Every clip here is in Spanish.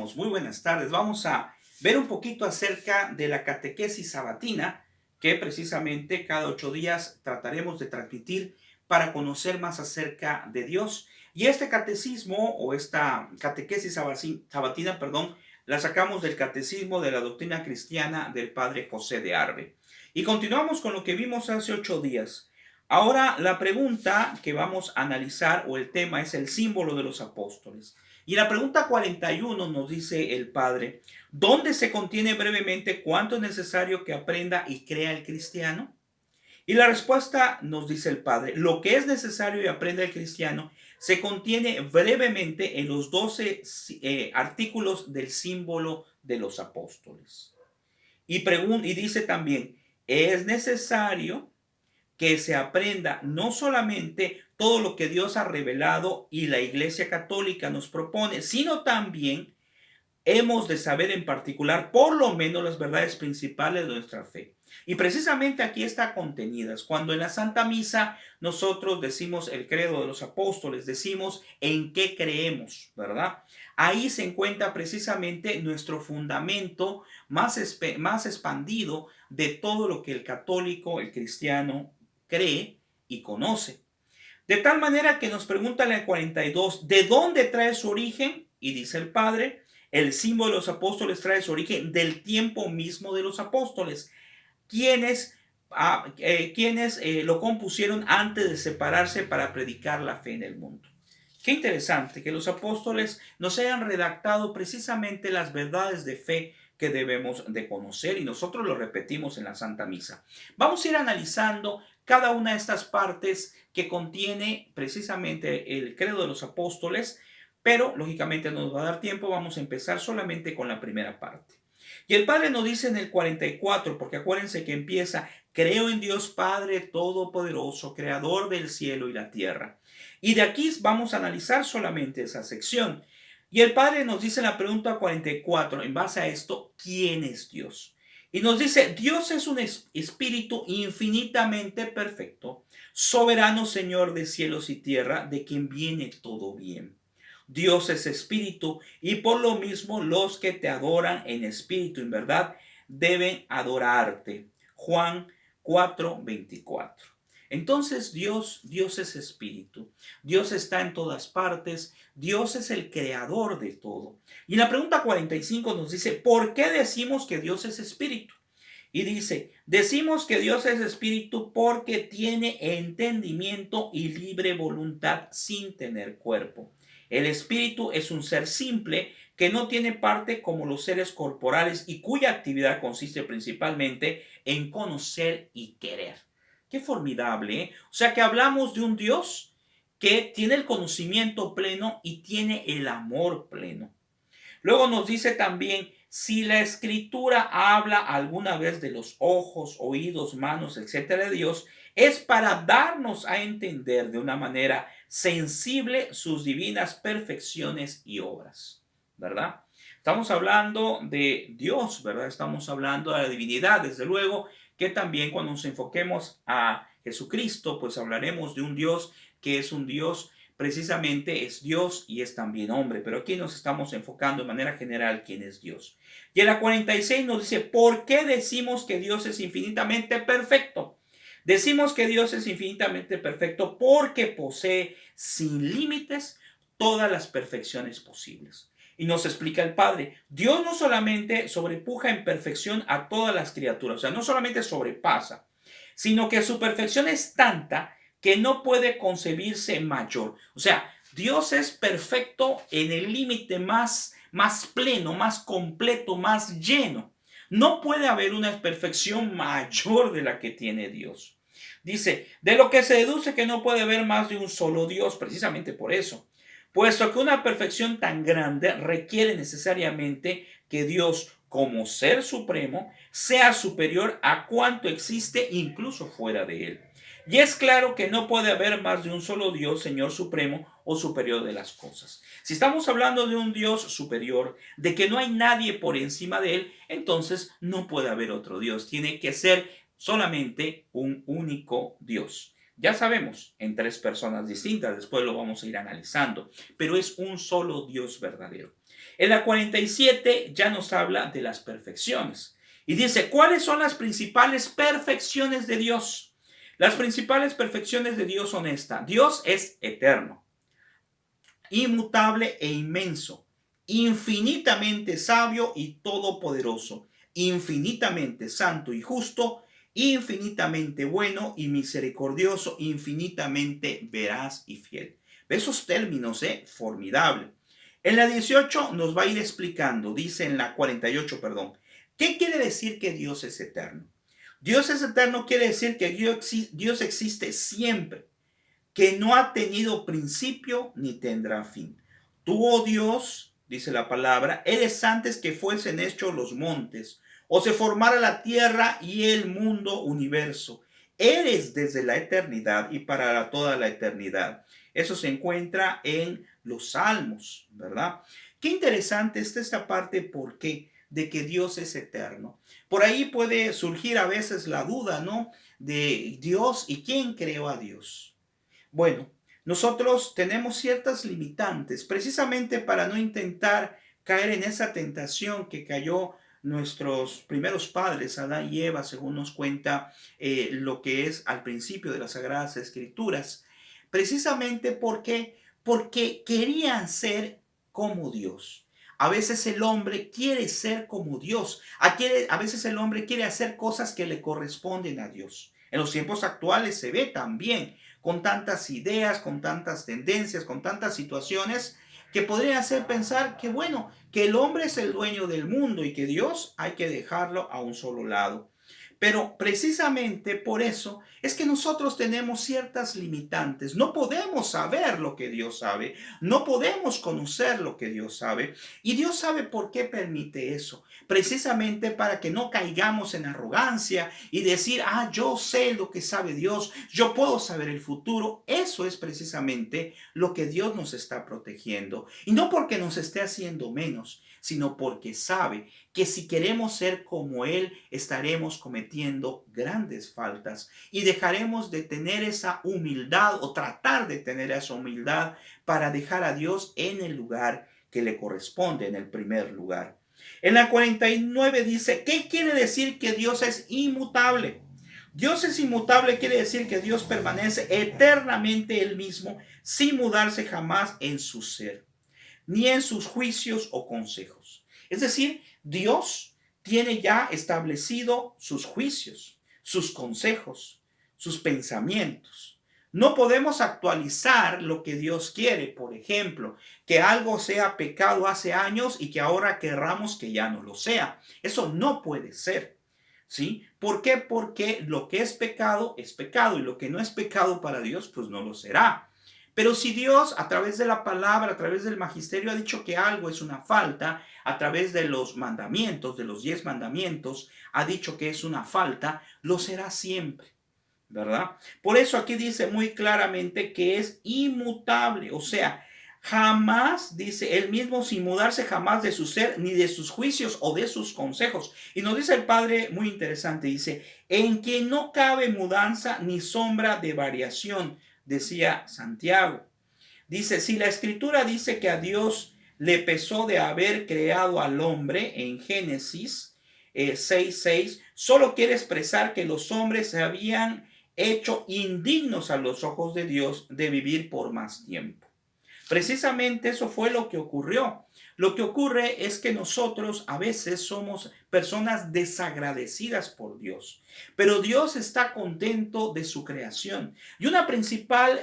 estamos? Muy buenas tardes. Vamos a ver un poquito acerca de la catequesis sabatina que precisamente cada 8 días trataremos de transmitir para conocer más acerca de Dios. Y este catecismo o esta catequesis sabatina, perdón, la sacamos del Catecismo de la Doctrina Cristiana del Padre José de Arbe. Y continuamos con lo que vimos hace 8 días. Ahora la pregunta que vamos a analizar o el tema es el símbolo de los apóstoles. Y la pregunta 41 nos dice el Padre, ¿dónde se contiene brevemente cuánto es necesario que aprenda y crea el cristiano? Y la respuesta nos dice el Padre, lo que es necesario y aprenda el cristiano se contiene brevemente en los 12 artículos del símbolo de los apóstoles. Y dice también, es necesario que se aprenda no solamente todo lo que Dios ha revelado y la Iglesia Católica nos propone, sino también hemos de saber en particular por lo menos las verdades principales de nuestra fe. Y precisamente aquí está contenidas. Cuando en la Santa Misa nosotros decimos el credo de los apóstoles, decimos en qué creemos, ¿verdad? Ahí se encuentra precisamente nuestro fundamento más expandido de todo lo que el católico, el cristiano, cree y conoce. De tal manera que nos pregunta en el 42, ¿de dónde trae su origen? Y dice el Padre, el símbolo de los apóstoles trae su origen del tiempo mismo de los apóstoles, quienes, lo compusieron antes de separarse para predicar la fe en el mundo. Qué interesante que los apóstoles nos hayan redactado precisamente las verdades de fe que debemos de conocer y nosotros lo repetimos en la Santa Misa. Vamos a ir analizando cada una de estas partes que contiene precisamente el credo de los apóstoles, pero lógicamente no nos va a dar tiempo, vamos a empezar solamente con la primera parte. Y el Padre nos dice en el 44, porque acuérdense que empieza, creo en Dios Padre Todopoderoso, Creador del cielo y la tierra. Y de aquí vamos a analizar solamente esa sección. Y el Padre nos dice en la pregunta 44, en base a esto, ¿quién es Dios? Y nos dice, Dios es un espíritu infinitamente perfecto, soberano Señor de cielos y tierra, de quien viene todo bien. Dios es espíritu y por lo mismo los que te adoran en espíritu y en verdad deben adorarte. Juan 4:24. Entonces Dios es espíritu. Dios está en todas partes. Dios es el creador de todo. Y en la pregunta 45 nos dice, ¿por qué decimos que Dios es espíritu? Y dice, decimos que Dios es espíritu porque tiene entendimiento y libre voluntad sin tener cuerpo. El espíritu es un ser simple que no tiene parte como los seres corporales y cuya actividad consiste principalmente en conocer y querer. Qué formidable, ¿eh? O sea que hablamos de un Dios que tiene el conocimiento pleno y tiene el amor pleno. Luego nos dice también, si la escritura habla alguna vez de los ojos, oídos, manos, etcétera, de Dios, es para darnos a entender de una manera sensible sus divinas perfecciones y obras, ¿verdad? Estamos hablando de Dios, ¿verdad? Estamos hablando de la divinidad, desde luego, que también cuando nos enfoquemos a Jesucristo, pues hablaremos de un Dios que es un Dios precisamente es Dios y es también hombre, pero aquí nos estamos enfocando de manera general quién es Dios. Y en la 46 nos dice, ¿por qué decimos que Dios es infinitamente perfecto? Decimos que Dios es infinitamente perfecto porque posee sin límites todas las perfecciones posibles. Y nos explica el Padre, Dios no solamente sobrepuja en perfección a todas las criaturas, o sea, no solamente sobrepasa, sino que su perfección es tanta que no puede concebirse mayor. O sea, Dios es perfecto en el límite más pleno, más completo, más lleno. No puede haber una perfección mayor de la que tiene Dios. Dice, de lo que se deduce que no puede haber más de un solo Dios, precisamente por eso. Puesto que una perfección tan grande requiere necesariamente que Dios, como ser supremo, sea superior a cuanto existe incluso fuera de él. Y es claro que no puede haber más de un solo Dios, Señor supremo o superior de las cosas. Si estamos hablando de un Dios superior, de que no hay nadie por encima de él, entonces no puede haber otro Dios. Tiene que ser solamente un único Dios. Ya sabemos, en tres personas distintas, después lo vamos a ir analizando, pero es un solo Dios verdadero. En la 47 ya nos habla de las perfecciones. Y dice, ¿cuáles son las principales perfecciones de Dios? Las principales perfecciones de Dios son estas. Dios es eterno, inmutable e inmenso, infinitamente sabio y todopoderoso, infinitamente santo y justo, infinitamente bueno y misericordioso, infinitamente veraz y fiel. Esos términos, formidable. En la 18 nos va a ir explicando, dice en la 48, perdón, ¿qué quiere decir que Dios es eterno? Dios es eterno quiere decir que Dios existe siempre, que no ha tenido principio ni tendrá fin. Tú, oh Dios, dice la palabra, eres antes que fuesen hechos los montes, o se formara la tierra y el mundo universo. Eres desde la eternidad y para toda la eternidad. Eso se encuentra en los Salmos, ¿verdad? Qué interesante está esta parte, ¿por qué? De que Dios es eterno. Por ahí puede surgir a veces la duda, ¿no? De Dios y quién creó a Dios. Bueno, nosotros tenemos ciertas limitantes precisamente para no intentar caer en esa tentación que cayó nuestros primeros padres, Adán y Eva, según nos cuenta lo que es al principio de las Sagradas Escrituras. Precisamente porque querían ser como Dios. A veces el hombre quiere ser como Dios. A veces el hombre quiere hacer cosas que le corresponden a Dios. En los tiempos actuales se ve también con tantas ideas, con tantas tendencias, con tantas situaciones que podrían hacer pensar que, bueno, que el hombre es el dueño del mundo y que Dios hay que dejarlo a un solo lado. Pero precisamente por eso es que nosotros tenemos ciertas limitantes. No podemos saber lo que Dios sabe. No podemos conocer lo que Dios sabe. Y Dios sabe por qué permite eso. Precisamente para que no caigamos en arrogancia y decir, yo sé lo que sabe Dios. Yo puedo saber el futuro. Eso es precisamente lo que Dios nos está protegiendo. Y no porque nos esté haciendo menos, sino porque sabe que si queremos ser como Él, estaremos cometiendo grandes faltas y dejaremos de tener esa humildad o tratar de tener esa humildad para dejar a Dios en el lugar que le corresponde, en el primer lugar. En la 49 dice, ¿qué quiere decir que Dios es inmutable? Dios es inmutable quiere decir que Dios permanece eternamente el mismo sin mudarse jamás en su ser, ni en sus juicios o consejos. Es decir, Dios tiene ya establecido sus juicios, sus consejos, sus pensamientos. No podemos actualizar lo que Dios quiere. Por ejemplo, que algo sea pecado hace años y que ahora querramos que ya no lo sea. Eso no puede ser. ¿Sí? ¿Por qué? Porque lo que es pecado y lo que no es pecado para Dios, pues no lo será. Pero si Dios a través de la palabra, a través del magisterio ha dicho que algo es una falta, a través de los mandamientos, de los 10 mandamientos, ha dicho que es una falta, lo será siempre, ¿verdad? Por eso aquí dice muy claramente que es inmutable, o sea, jamás, dice él mismo, sin mudarse jamás de su ser, ni de sus juicios o de sus consejos. Y nos dice el Padre muy interesante, dice, en quien no cabe mudanza ni sombra de variación, decía Santiago. Dice, si la escritura dice que a Dios le pesó de haber creado al hombre en Génesis 6:6, solo quiere expresar que los hombres se habían hecho indignos a los ojos de Dios de vivir por más tiempo. Precisamente eso fue lo que ocurrió. Lo que ocurre es que nosotros a veces somos personas desagradecidas por Dios, pero Dios está contento de su creación. Y una principal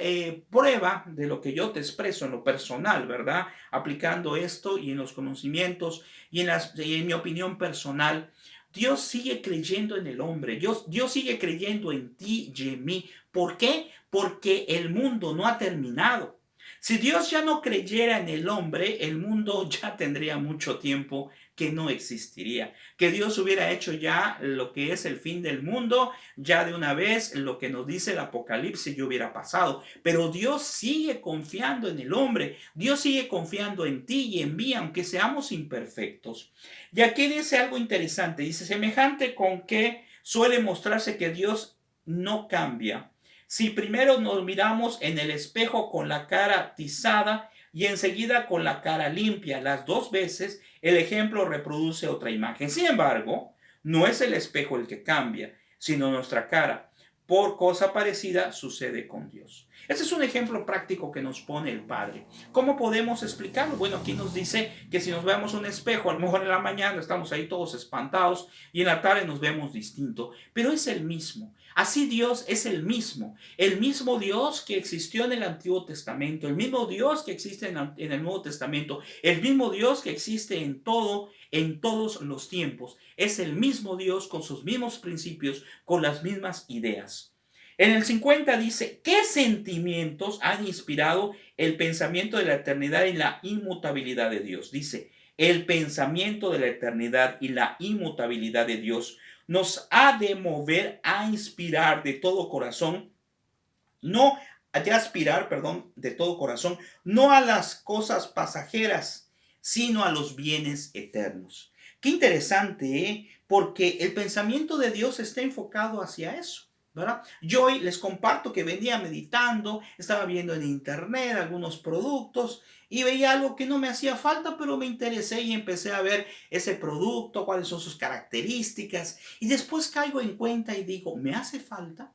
prueba de lo que yo te expreso en lo personal, ¿verdad? Aplicando esto y en los conocimientos y en mi opinión personal, Dios sigue creyendo en el hombre, Dios sigue creyendo en ti y en mí. ¿Por qué? Porque el mundo no ha terminado. Si Dios ya no creyera en el hombre, el mundo ya tendría mucho tiempo que no existiría. Que Dios hubiera hecho ya lo que es el fin del mundo, ya de una vez lo que nos dice el Apocalipsis ya hubiera pasado. Pero Dios sigue confiando en el hombre, Dios sigue confiando en ti y en mí, aunque seamos imperfectos. Y aquí dice algo interesante, dice, semejante con que suele mostrarse que Dios no cambia. Si primero nos miramos en el espejo con la cara tizada y enseguida con la cara limpia. Las dos veces el ejemplo reproduce otra imagen. Sin embargo, no es el espejo el que cambia, sino nuestra cara. Por cosa parecida sucede con Dios. Este es un ejemplo práctico que nos pone el Padre. ¿Cómo podemos explicarlo? Bueno, aquí nos dice que si nos vemos un espejo, a lo mejor en la mañana estamos ahí todos espantados y en la tarde nos vemos distinto, pero es el mismo. Así Dios es el mismo Dios que existió en el Antiguo Testamento, el mismo Dios que existe en el Nuevo Testamento, el mismo Dios que existe en todo, en todos los tiempos. Es el mismo Dios con sus mismos principios, con las mismas ideas. En el 50 dice, ¿qué sentimientos han inspirado el pensamiento de la eternidad y la inmutabilidad de Dios? Dice, el pensamiento de la eternidad y la inmutabilidad de Dios nos ha de mover a inspirar de todo corazón, no de aspirar, perdón, de todo corazón, no a las cosas pasajeras, sino a los bienes eternos. Qué interesante, ¿eh? Porque el pensamiento de Dios está enfocado hacia eso. ¿Verdad? Yo hoy les comparto que venía meditando, estaba viendo en internet algunos productos y veía algo que no me hacía falta, pero me interesé y empecé a ver ese producto, cuáles son sus características y después caigo en cuenta y digo, ¿me hace falta?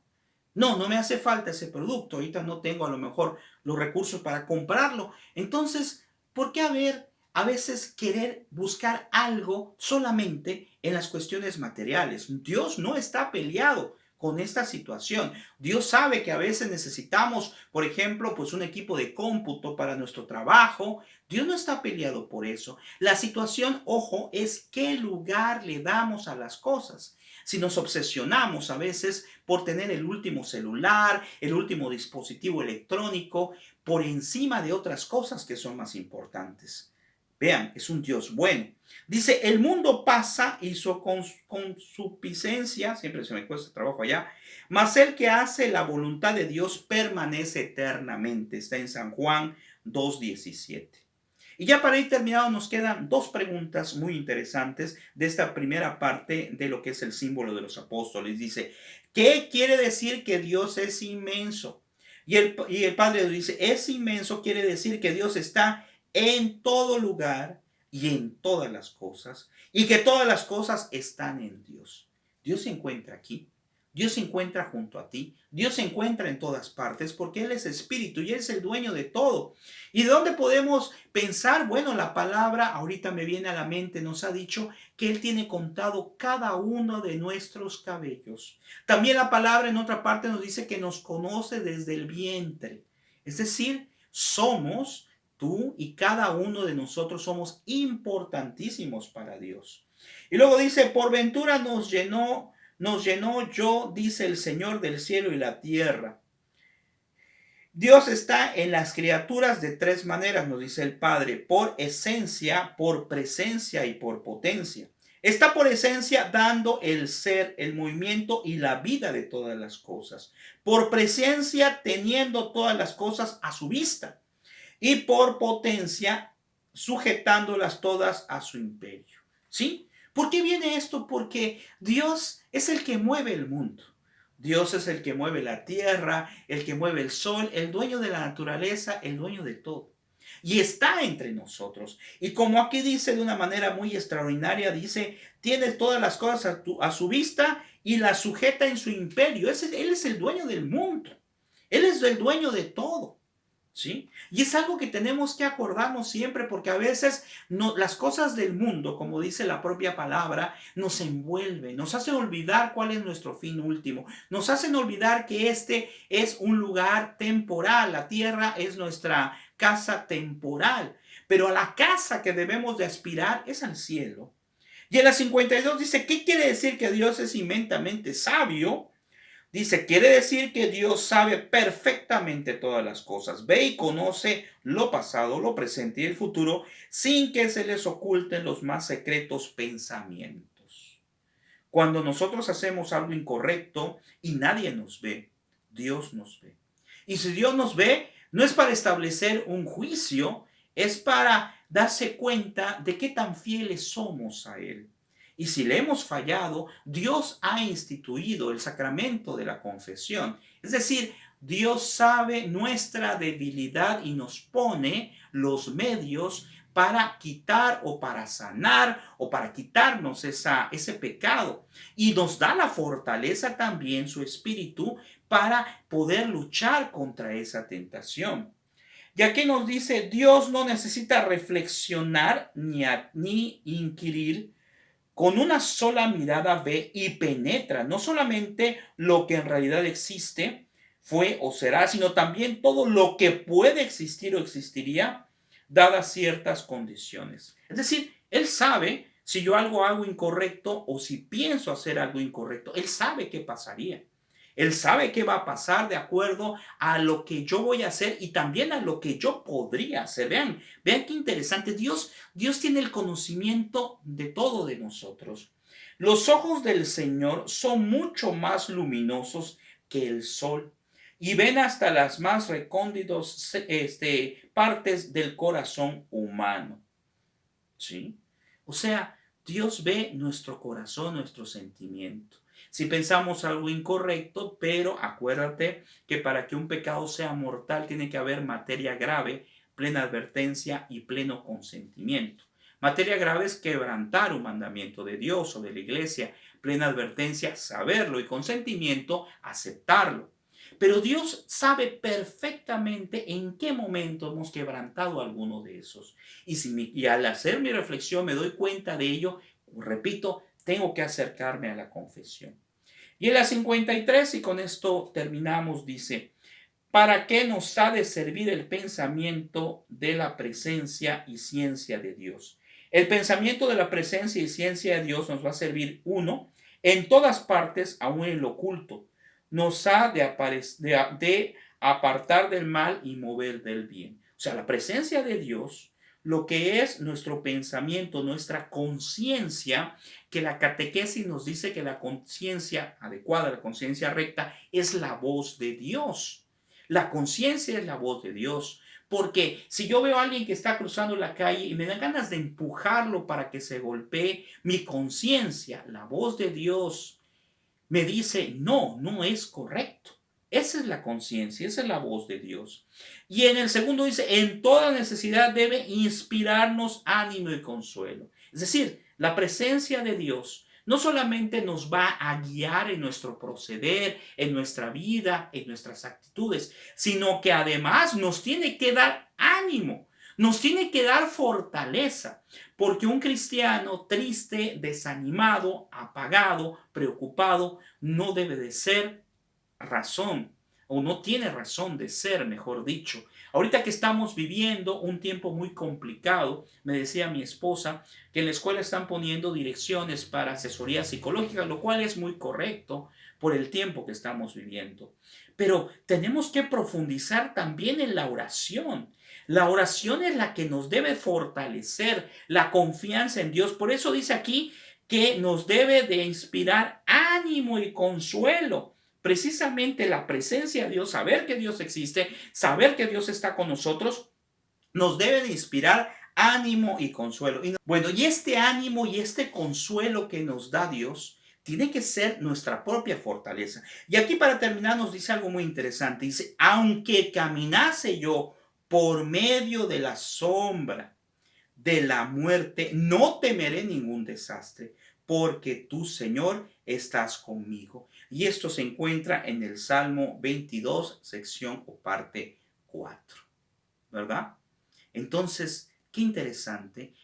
No, no me hace falta ese producto. Ahorita no tengo a lo mejor los recursos para comprarlo. Entonces, ¿por qué a veces querer buscar algo solamente en las cuestiones materiales? Dios no está peleado con esta situación. Dios sabe que a veces necesitamos, por ejemplo, pues un equipo de cómputo para nuestro trabajo. Dios no está peleado por eso. La situación, ojo, es qué lugar le damos a las cosas. Si nos obsesionamos a veces por tener el último celular, el último dispositivo electrónico, por encima de otras cosas que son más importantes. Vean, es un Dios bueno. Dice, el mundo pasa y su consuficiencia, siempre se me cuesta trabajo allá, mas el que hace la voluntad de Dios permanece eternamente. Está en San Juan 2:17. Y ya para ir terminado nos quedan dos preguntas muy interesantes de esta primera parte de lo que es el símbolo de los apóstoles. Dice, ¿qué quiere decir que Dios es inmenso? Y el Padre dice, es inmenso quiere decir que Dios está en todo lugar y en todas las cosas y que todas las cosas están en Dios. Dios se encuentra aquí. Dios se encuentra junto a ti. Dios se encuentra en todas partes porque Él es espíritu y Él es el dueño de todo. ¿Y de dónde podemos pensar? Bueno, la palabra ahorita me viene a la mente, nos ha dicho que Él tiene contado cada uno de nuestros cabellos. También la palabra en otra parte nos dice que nos conoce desde el vientre. Es decir, somos, tú y cada uno de nosotros somos importantísimos para Dios. Y luego dice, por ventura nos llenó yo, dice el Señor del cielo y la tierra. Dios está en las criaturas de tres maneras, nos dice el Padre, por esencia, por presencia y por potencia. Está por esencia dando el ser, el movimiento y la vida de todas las cosas. Por presencia teniendo todas las cosas a su vista. Y por potencia sujetándolas todas a su imperio. ¿Sí? ¿Por qué viene esto? Porque Dios es el que mueve el mundo. Dios es el que mueve la tierra, el que mueve el sol, el dueño de la naturaleza, el dueño de todo. Y está entre nosotros. Y como aquí dice de una manera muy extraordinaria, dice, tiene todas las cosas a su vista y las sujeta en su imperio. Él es el dueño del mundo. Él es el dueño de todo. ¿Sí? Y es algo que tenemos que acordarnos siempre porque a veces las cosas del mundo, como dice la propia palabra, nos envuelven, nos hacen olvidar cuál es nuestro fin último, nos hacen olvidar que este es un lugar temporal, la tierra es nuestra casa temporal, pero a la casa que debemos de aspirar es al cielo. Y en la 52 dice, ¿qué quiere decir que Dios es inmensamente sabio? Dice, quiere decir que Dios sabe perfectamente todas las cosas, ve y conoce lo pasado, lo presente y el futuro, sin que se les oculten los más secretos pensamientos. Cuando nosotros hacemos algo incorrecto y nadie nos ve, Dios nos ve. Y si Dios nos ve, no es para establecer un juicio, es para darse cuenta de qué tan fieles somos a Él. Y si le hemos fallado, Dios ha instituido el sacramento de la confesión. Es decir, Dios sabe nuestra debilidad y nos pone los medios para quitar o para sanar o para quitarnos ese pecado. Y nos da la fortaleza también, su espíritu, para poder luchar contra esa tentación. Y aquí nos dice, Dios no necesita reflexionar ni inquirir. Con una sola mirada ve y penetra no solamente lo que en realidad existe, fue o será, sino también todo lo que puede existir o existiría, dadas ciertas condiciones. Es decir, Él sabe si yo algo incorrecto o si pienso hacer algo incorrecto. Él sabe qué pasaría. Él sabe qué va a pasar de acuerdo a lo que yo voy a hacer y también a lo que yo podría hacer. Vean qué interesante. Dios tiene el conocimiento de todo de nosotros. Los ojos del Señor son mucho más luminosos que el sol y ven hasta las más recónditas partes del corazón humano. ¿Sí? O sea, Dios ve nuestro corazón, nuestro sentimiento. Si pensamos algo incorrecto, pero acuérdate que para que un pecado sea mortal tiene que haber materia grave, plena advertencia y pleno consentimiento. Materia grave es quebrantar un mandamiento de Dios o de la iglesia. Plena advertencia, saberlo, y consentimiento, aceptarlo. Pero Dios sabe perfectamente en qué momento hemos quebrantado alguno de esos. Y al hacer mi reflexión me doy cuenta de ello, repito, tengo que acercarme a la confesión. Y en la 53, y con esto terminamos, dice, ¿para qué nos ha de servir el pensamiento de la presencia y ciencia de Dios? El pensamiento de la presencia y ciencia de Dios nos va a servir, uno, en todas partes, aún en lo oculto. Nos ha de apartar del mal y mover del bien. O sea, la presencia de Dios, lo que es nuestro pensamiento, nuestra conciencia, que la catequesis nos dice que la conciencia adecuada, la conciencia recta, es la voz de Dios. La conciencia es la voz de Dios. Porque si yo veo a alguien que está cruzando la calle y me dan ganas de empujarlo para que se golpee, mi conciencia, la voz de Dios, me dice, no, no es correcto. Esa es la conciencia, esa es la voz de Dios. Y en el segundo dice, en toda necesidad debe inspirarnos ánimo y consuelo. Es decir, la presencia de Dios no solamente nos va a guiar en nuestro proceder, en nuestra vida, en nuestras actitudes, sino que además nos tiene que dar ánimo, nos tiene que dar fortaleza, porque un cristiano triste, desanimado, apagado, preocupado, no debe de ser razón, o no tiene razón de ser, mejor dicho. Ahorita que estamos viviendo un tiempo muy complicado, me decía mi esposa que en la escuela están poniendo direcciones para asesoría psicológica, lo cual es muy correcto por el tiempo que estamos viviendo. Pero tenemos que profundizar también en la oración. La oración es la que nos debe fortalecer la confianza en Dios. Por eso dice aquí que nos debe de inspirar ánimo y consuelo. Precisamente la presencia de Dios, saber que Dios existe, saber que Dios está con nosotros, nos debe de inspirar ánimo y consuelo. Bueno, y este ánimo y este consuelo que nos da Dios tiene que ser nuestra propia fortaleza. Y aquí para terminar nos dice algo muy interesante. Dice, aunque caminase yo por medio de la sombra de la muerte, no temeré ningún desastre, porque tú, Señor, estás conmigo. Y esto se encuentra en el Salmo 22, sección o parte 4, ¿verdad? Entonces, qué interesante,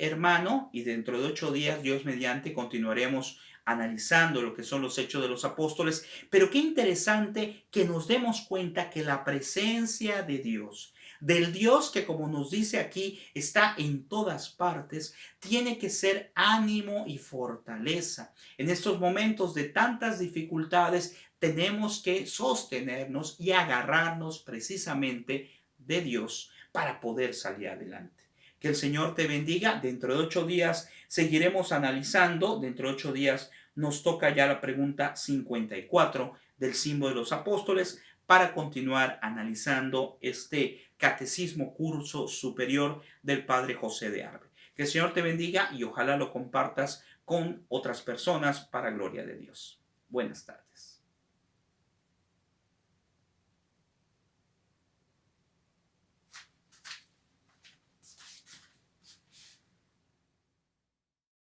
hermano, y dentro de 8 días, Dios mediante, continuaremos analizando lo que son los hechos de los apóstoles, pero qué interesante que nos demos cuenta que la presencia de Dios, del Dios que como nos dice aquí está en todas partes, tiene que ser ánimo y fortaleza. En estos momentos de tantas dificultades tenemos que sostenernos y agarrarnos precisamente de Dios para poder salir adelante. Que el Señor te bendiga. Dentro de 8 días seguiremos analizando. Dentro de 8 días nos toca ya la pregunta 54 del símbolo de los apóstoles para continuar analizando este catecismo curso superior del Padre José de Arbe. Que el Señor te bendiga y ojalá lo compartas con otras personas para gloria de Dios. Buenas tardes.